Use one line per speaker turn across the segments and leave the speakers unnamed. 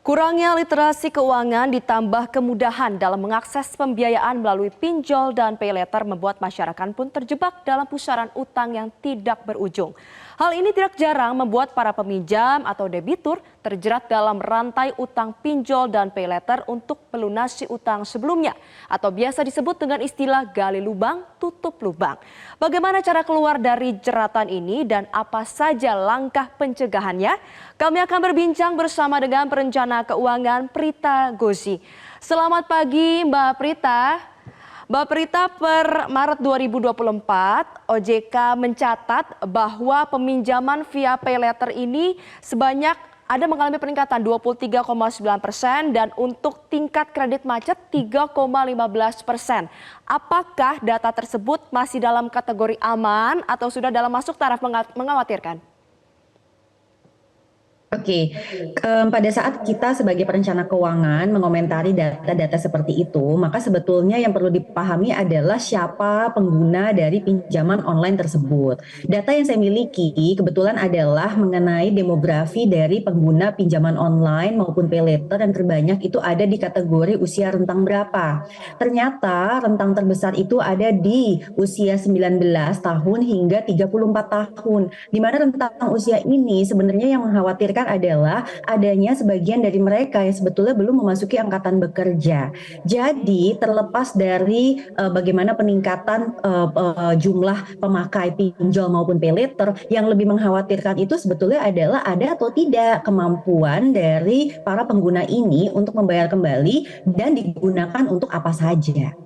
Kurangnya literasi keuangan ditambah kemudahan dalam mengakses pembiayaan melalui pinjol dan pay later membuat masyarakat pun terjebak dalam pusaran utang yang tidak berujung. Hal ini tidak jarang membuat para peminjam atau debitur terjerat dalam rantai utang pinjol dan pay later untuk melunasi utang sebelumnya atau biasa disebut dengan istilah gali lubang tutup lubang. Bagaimana cara keluar dari jeratan ini dan apa saja langkah pencegahannya? Kami akan berbincang bersama dengan perencana keuangan Prita Gozi. Selamat pagi Mbak Prita. Mbak Prita, per Maret 2024 OJK mencatat bahwa peminjaman via pay later ini sebanyak ada mengalami peningkatan 23,9% dan untuk tingkat kredit macet 3,15%. Apakah data tersebut masih dalam kategori aman atau sudah dalam masuk taraf mengkhawatirkan?
Oke, pada saat kita sebagai perencana keuangan mengomentari data-data seperti itu, maka sebetulnya yang perlu dipahami adalah siapa pengguna dari pinjaman online tersebut. Data yang saya miliki kebetulan adalah mengenai demografi dari pengguna pinjaman online maupun pay later yang terbanyak itu ada di kategori usia rentang berapa. Ternyata rentang terbesar itu ada di usia 19 tahun hingga 34 tahun, di mana rentang usia ini sebenarnya yang mengkhawatirkan adalah adanya sebagian dari mereka yang sebetulnya belum memasuki angkatan bekerja. Jadi terlepas dari bagaimana peningkatan jumlah pemakai pinjol maupun pay later, yang lebih mengkhawatirkan itu sebetulnya adalah ada atau tidak kemampuan dari para pengguna ini untuk membayar kembali dan digunakan untuk apa saja.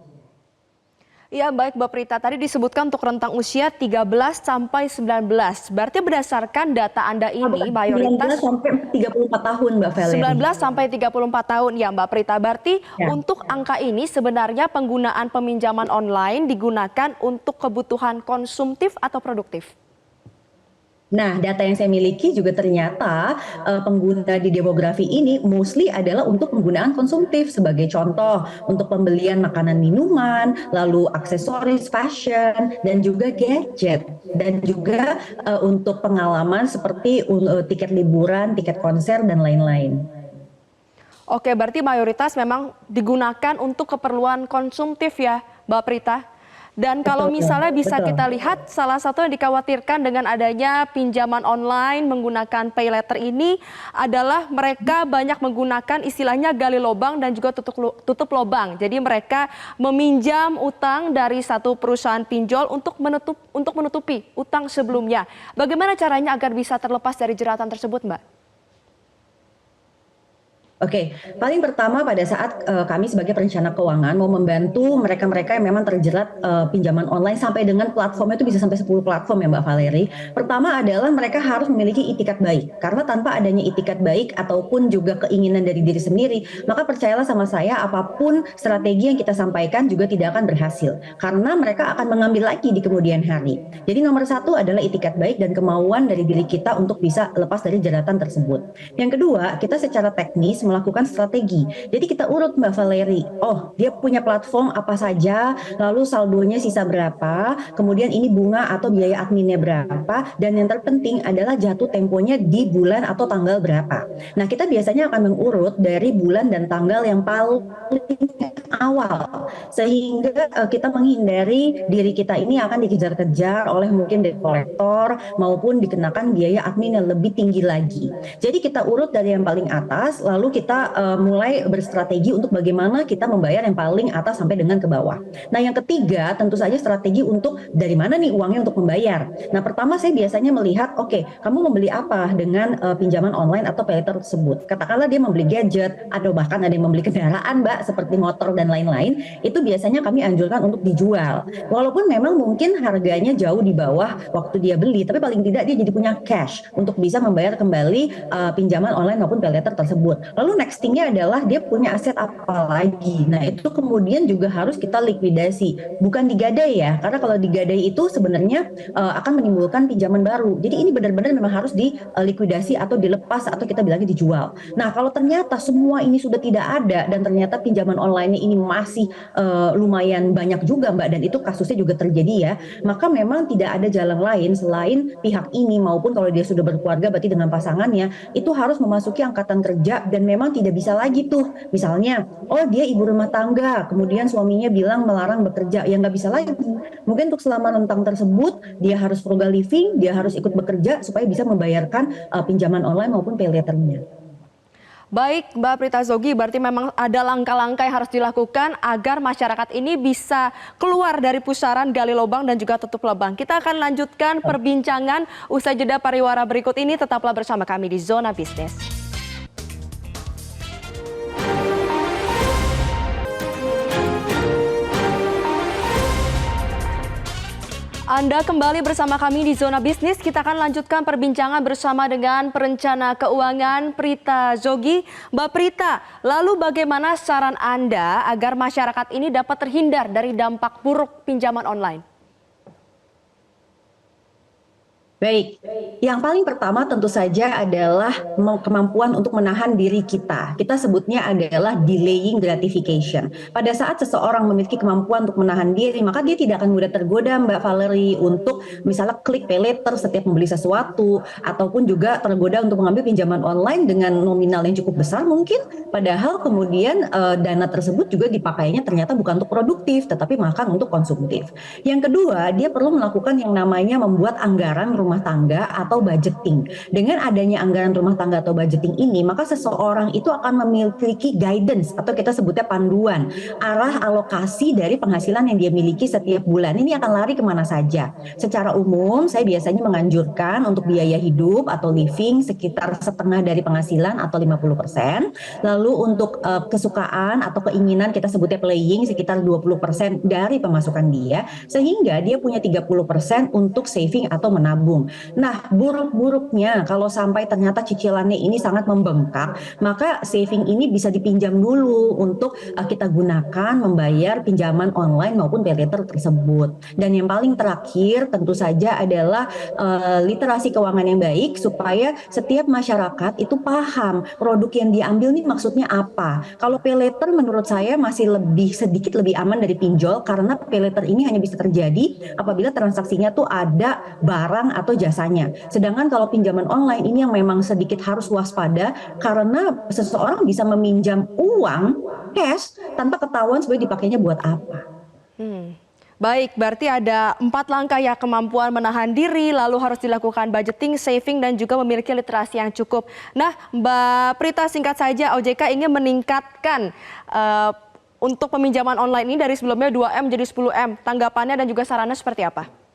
Ya baik Mbak Prita, tadi disebutkan untuk rentang usia 13 sampai 19. Berarti berdasarkan data Anda ini mayoritas
19 sampai 34 tahun Mbak Valerie.
19 sampai 34 tahun ya Mbak Prita. Berarti
Ya.
untuk angka ini sebenarnya penggunaan peminjaman online digunakan untuk kebutuhan konsumtif atau produktif?
Nah, data yang saya miliki juga ternyata pengguna di demografi ini mostly adalah untuk penggunaan konsumtif. Sebagai contoh, untuk pembelian makanan minuman, lalu aksesoris, fashion, dan juga gadget. Dan juga untuk pengalaman seperti tiket liburan, tiket konser, dan lain-lain.
Oke, berarti mayoritas memang digunakan untuk keperluan konsumtif ya Mbak Prita. Dan kalau misalnya bisa kita lihat salah satu yang dikhawatirkan dengan adanya pinjaman online menggunakan pay later ini adalah mereka banyak menggunakan istilahnya gali lubang dan juga tutup lubang. Jadi mereka meminjam utang dari satu perusahaan pinjol untuk menutupi utang sebelumnya. Bagaimana caranya agar bisa terlepas dari jeratan tersebut, Mbak?
Oke, paling pertama pada saat kami sebagai perencana keuangan mau membantu mereka-mereka yang memang terjerat pinjaman online sampai dengan platformnya itu bisa sampai 10 platform ya Mbak Valerie. Pertama adalah mereka harus memiliki itikat baik, karena tanpa adanya itikat baik ataupun juga keinginan dari diri sendiri, maka percayalah sama saya apapun strategi yang kita sampaikan juga tidak akan berhasil, karena mereka akan mengambil lagi di kemudian hari. Jadi nomor satu adalah itikat baik dan kemauan dari diri kita untuk bisa lepas dari jeratan tersebut. Yang kedua, kita secara teknis melakukan strategi. Jadi kita urut Mbak Valerie, oh dia punya platform apa saja, lalu saldonya sisa berapa, kemudian ini bunga atau biaya adminnya berapa, dan yang terpenting adalah jatuh temponya di bulan atau tanggal berapa. Nah kita biasanya akan mengurut dari bulan dan tanggal yang paling awal, sehingga kita menghindari diri kita ini akan dikejar-kejar oleh mungkin debt collector maupun dikenakan biaya admin yang lebih tinggi lagi. Jadi kita urut dari yang paling atas, lalu kita mulai berstrategi untuk bagaimana kita membayar yang paling atas sampai dengan ke bawah. Nah yang ketiga tentu saja strategi untuk dari mana nih uangnya untuk membayar. Nah pertama saya biasanya melihat, oke, kamu membeli apa dengan pinjaman online atau pay later tersebut. Katakanlah dia membeli gadget atau bahkan ada yang membeli kendaraan Mbak seperti motor dan lain-lain, itu biasanya kami anjurkan untuk dijual. Walaupun memang mungkin harganya jauh di bawah waktu dia beli, tapi paling tidak dia jadi punya cash untuk bisa membayar kembali pinjaman online maupun pay later tersebut. Lalu nextingnya adalah dia punya aset apa lagi. Nah itu kemudian juga harus kita likuidasi, bukan digadai ya, karena kalau digadai itu sebenarnya akan menimbulkan pinjaman baru. Jadi ini benar-benar memang harus dilikuidasi atau dilepas atau kita bilangnya dijual. Nah kalau ternyata semua ini sudah tidak ada dan ternyata pinjaman online ini masih lumayan banyak juga Mbak, dan itu kasusnya juga terjadi ya, maka memang tidak ada jalan lain selain pihak ini maupun kalau dia sudah berkeluarga berarti dengan pasangannya itu harus memasuki angkatan kerja dan memang tidak bisa lagi tuh, misalnya, oh dia ibu rumah tangga, kemudian suaminya bilang melarang bekerja, ya nggak bisa lagi. Mungkin untuk selama rentang tersebut, dia harus frugal living, dia harus ikut bekerja supaya bisa membayarkan pinjaman online maupun pay later-nya.
Baik, Mbak Prita Zogi, berarti memang ada langkah-langkah yang harus dilakukan agar masyarakat ini bisa keluar dari pusaran gali lubang dan juga tutup lubang. Kita akan lanjutkan perbincangan usai jeda pariwara berikut ini. Tetaplah bersama kami di Zona Bisnis. Anda kembali bersama kami di Zona Bisnis. Kita akan lanjutkan perbincangan bersama dengan perencana keuangan Prita Zogi. Mbak Prita, lalu bagaimana saran Anda agar masyarakat ini dapat terhindar dari dampak buruk pinjaman online?
Baik, yang paling pertama tentu saja adalah kemampuan untuk menahan diri kita. Kita sebutnya adalah delaying gratification. Pada saat seseorang memiliki kemampuan untuk menahan diri, maka dia tidak akan mudah tergoda, Mbak Valerie, untuk misalnya klik pay later setiap membeli sesuatu, ataupun juga tergoda untuk mengambil pinjaman online dengan nominal yang cukup besar mungkin, padahal kemudian dana tersebut juga dipakainya ternyata bukan untuk produktif, tetapi makan untuk konsumtif. Yang kedua, dia perlu melakukan yang namanya membuat anggaran rumah tangga atau budgeting. Dengan adanya anggaran rumah tangga atau budgeting ini, maka seseorang itu akan memiliki guidance atau kita sebutnya panduan, arah alokasi dari penghasilan yang dia miliki setiap bulan. Ini akan lari kemana saja. Secara umum, saya biasanya menganjurkan untuk biaya hidup atau living sekitar setengah dari penghasilan atau 50%. Lalu untuk kesukaan atau keinginan kita sebutnya playing sekitar 20% dari pemasukan dia, sehingga dia punya 30% untuk saving atau menabung. Nah, buruk-buruknya kalau sampai ternyata cicilannya ini sangat membengkak, maka saving ini bisa dipinjam dulu untuk kita gunakan membayar pinjaman online maupun pay later tersebut. Dan yang paling terakhir tentu saja adalah literasi keuangan yang baik supaya setiap masyarakat itu paham produk yang diambil ini maksudnya apa. Kalau pay later menurut saya masih sedikit lebih aman dari pinjol, karena pay later ini hanya bisa terjadi apabila transaksinya tuh ada barang atau jasanya. Sedangkan kalau pinjaman online ini yang memang sedikit harus waspada, karena seseorang bisa meminjam uang cash tanpa ketahuan sebenarnya dipakainya buat apa.
Baik, berarti ada 4 langkah ya: kemampuan menahan diri, lalu harus dilakukan budgeting, saving, dan juga memiliki literasi yang cukup. Nah, Mbak Prita, singkat saja, OJK ingin meningkatkan untuk peminjaman online ini dari sebelumnya 2M jadi 10M. Tanggapannya dan juga sarannya seperti apa?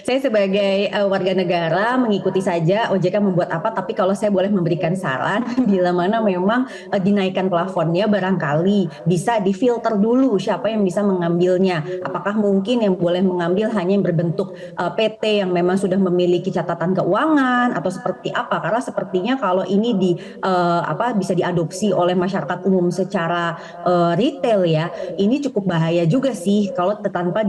Saya sebagai warga negara mengikuti saja OJK membuat apa, tapi kalau saya boleh memberikan saran, bila mana memang dinaikkan plafonnya, barangkali bisa difilter dulu siapa yang bisa mengambilnya. Apakah mungkin yang boleh mengambil hanya yang berbentuk PT yang memang sudah memiliki catatan keuangan atau seperti apa? Karena sepertinya kalau ini bisa diadopsi oleh masyarakat umum secara retail ya, ini cukup bahaya juga sih kalau tanpa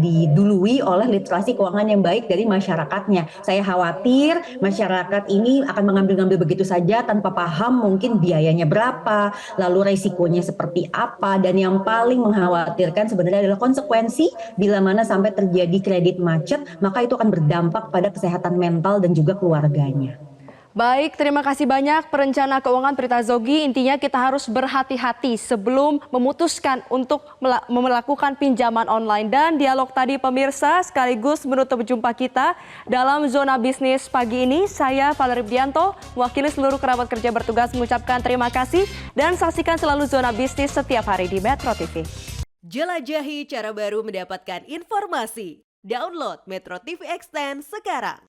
didului oleh literasi keuangan yang baik dari masyarakatnya. Saya khawatir masyarakat ini akan mengambil-ngambil begitu saja tanpa paham mungkin biayanya berapa, lalu resikonya seperti apa, dan yang paling mengkhawatirkan sebenarnya adalah konsekuensi bila mana sampai terjadi kredit macet, maka itu akan berdampak pada kesehatan mental dan juga keluarganya.
Baik, terima kasih banyak perencana keuangan Prita Zogi. Intinya kita harus berhati-hati sebelum memutuskan untuk melakukan pinjaman online. Dan dialog tadi pemirsa sekaligus menutup jumpa kita dalam Zona Bisnis pagi ini. Saya Valerie Bianto, mewakili seluruh kerabat kerja bertugas mengucapkan terima kasih. Dan saksikan selalu Zona Bisnis setiap hari di Metro TV.
Jelajahi cara baru mendapatkan informasi. Download Metro TV Extend sekarang.